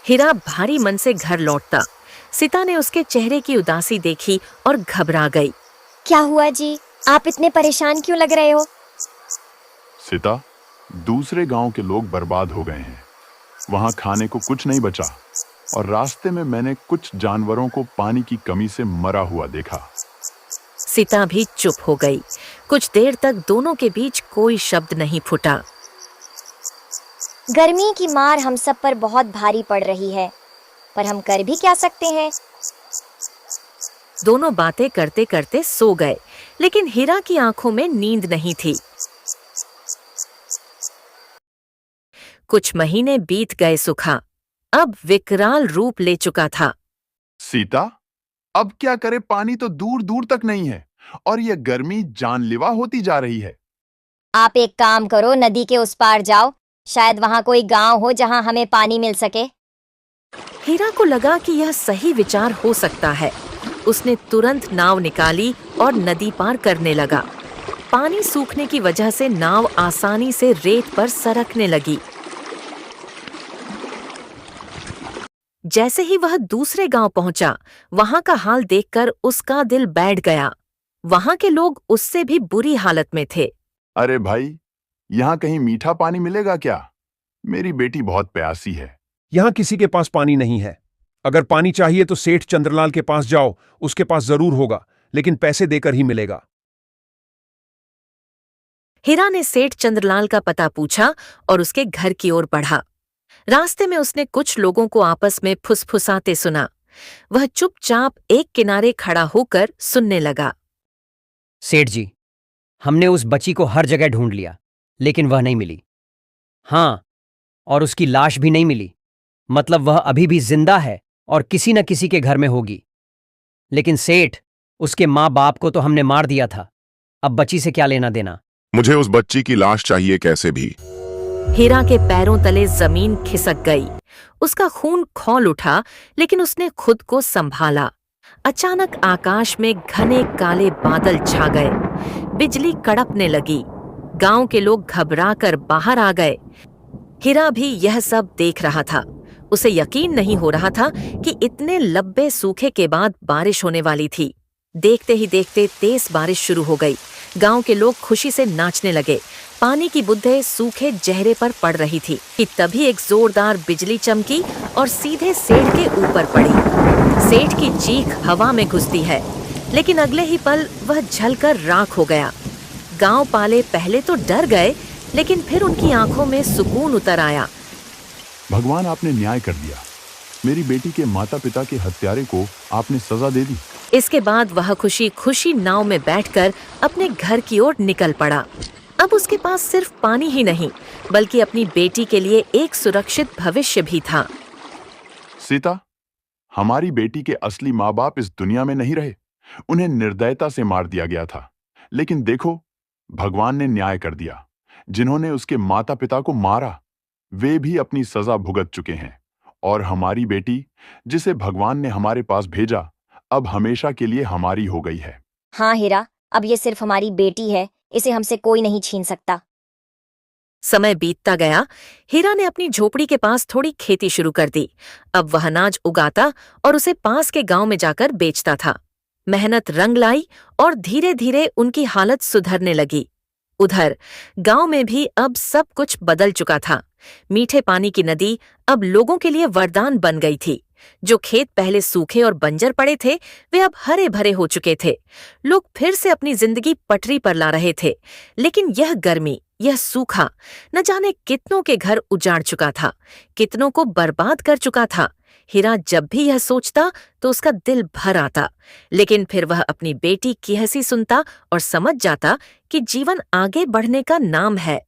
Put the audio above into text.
हीरा भारी मन से घर लौटता। सीता ने उसके चेहरे की उदासी देखी और घबरा गई। क्या हुआ जी? आप इतने परेशान क्यों लग रहे हो? सीता, दूसरे गांव के लोग बर्बाद हो गए हैं। वहां खाने को कुछ नहीं बचा और रास्ते में मैंने कुछ जानवरों को पानी की कमी से मरा हुआ देखा। सीता भी चुप हो गई। कुछ देर तक दोनों के बीच कोई शब्द नहीं फूटा। गर्मी की मार हम सब पर बहुत भारी पड़ रही है, पर हम कर भी क्या सकते हैं? दोनों बातें करते करते सो गए, लेकिन हीरा की आंखों में नींद नहीं थी। कुछ महीने बीत गए। सुखा अब विकराल रूप ले चुका था। सीता, अब क्या करे? पानी तो दूर दूर तक नहीं है और यह गर्मी जानलेवा होती जा रही है। आप एक काम करो, नदी के उस पार जाओ। शायद वहां कोई गांव हो जहां हमें पानी मिल सके। हीरा को लगा कि यह सही विचार हो सकता है। उसने तुरंत नाव निकाली और नदी पार करने लगा। पानी सूखने की वजह से नाव आसानी से रेत पर सरकने लगी। जैसे ही वह दूसरे गांव पहुंचा, वहां का हाल देखकर उसका दिल बैठ गया। वहां के लोग उससे भी बुरी हालत में थे। अरे भाई, यहाँ कहीं मीठा पानी मिलेगा क्या? मेरी बेटी बहुत प्यासी है। यहां किसी के पास पानी नहीं है। अगर पानी चाहिए तो सेठ चंद्रलाल के पास जाओ, उसके पास जरूर होगा, लेकिन पैसे देकर ही मिलेगा। हीरा ने सेठ चंद्रलाल का पता पूछा और उसके घर की ओर बढ़ा। रास्ते में उसने कुछ लोगों को आपस में फुसफुसाते सुना। वह चुपचाप एक किनारे खड़ा होकर सुनने लगा। सेठ जी, हमने उस बच्ची को हर जगह ढूंढ लिया, लेकिन वह नहीं मिली। हाँ, और उसकी लाश भी नहीं मिली। मतलब वह अभी भी जिंदा है और किसी न किसी के घर में होगी। लेकिन सेठ, उसके माँ बाप को तो हमने मार दिया था। अब बच्ची से क्या लेना देना? मुझे उस बच्ची की लाश चाहिए कैसे भी। हीरा के पैरों तले जमीन खिसक गई। उसका खून खौल उठा, लेकिन उसने खुद को संभाला। अचानक आकाश में घने काले बादल छा गए। बिजली कड़कने लगी। गांव के लोग घबराकर बाहर आ गए। हीरा भी यह सब देख रहा था। उसे यकीन नहीं हो रहा था कि इतने लंबे सूखे के बाद बारिश होने वाली थी। देखते ही देखते तेज बारिश शुरू हो गई। गांव के लोग खुशी से नाचने लगे। पानी की बूंदें सूखे चेहरे पर पड़ रही थी कि तभी एक जोरदार बिजली चमकी और सीधे सेठ के ऊपर पड़ी। सेठ की चीख हवा में घुसती है, लेकिन अगले ही पल वह जलकर राख हो गया। गांव वाले पहले तो डर गए, लेकिन फिर उनकी आंखों में सुकून उतर आया। भगवान, आपने न्याय कर दिया। मेरी बेटी के माता पिता के हत्यारे को आपने सजा दे दी। इसके बाद वह खुशी खुशी नाव में बैठकर अपने घर की ओर निकल पड़ा। अब उसके पास सिर्फ पानी ही नहीं, बल्कि अपनी बेटी के लिए एक सुरक्षित भविष्य भी था। सीता, हमारी बेटी के असली माँ बाप इस दुनिया में नहीं रहे। उन्हें निर्दयता से मार दिया गया था। लेकिन देखो, भगवान ने न्याय कर दिया। जिन्होंने उसके माता पिता को मारा, वे भी अपनी सजा भुगत चुके हैं। और हमारी बेटी, जिसे भगवान ने हमारे पास भेजा, अब हमेशा के लिए हमारी हो गई है। हाँ हीरा, अब ये सिर्फ हमारी बेटी है। इसे हमसे कोई नहीं छीन सकता। समय बीतता गया। हीरा ने अपनी झोपड़ी के पास थोड़ी खेती शुरू कर दी। अब वह अनाज उगाता और उसे पास के गांव में जाकर बेचता था। मेहनत रंग लाई और धीरे धीरे उनकी हालत सुधरने लगी। उधर गांव में भी अब सब कुछ बदल चुका था। मीठे पानी की नदी अब लोगों के लिए वरदान बन गई थी। जो खेत पहले सूखे और बंजर पड़े थे, वे अब हरे भरे हो चुके थे। लोग फिर से अपनी जिंदगी पटरी पर ला रहे थे। लेकिन यह गर्मी, यह सूखा, न जाने कितनों के घर उजाड़ चुका था, कितनों को बर्बाद कर चुका था। हीरा जब भी यह सोचता तो उसका दिल भर आता। लेकिन फिर वह अपनी बेटी की हंसी सुनता और समझ जाता कि जीवन आगे बढ़ने का नाम है।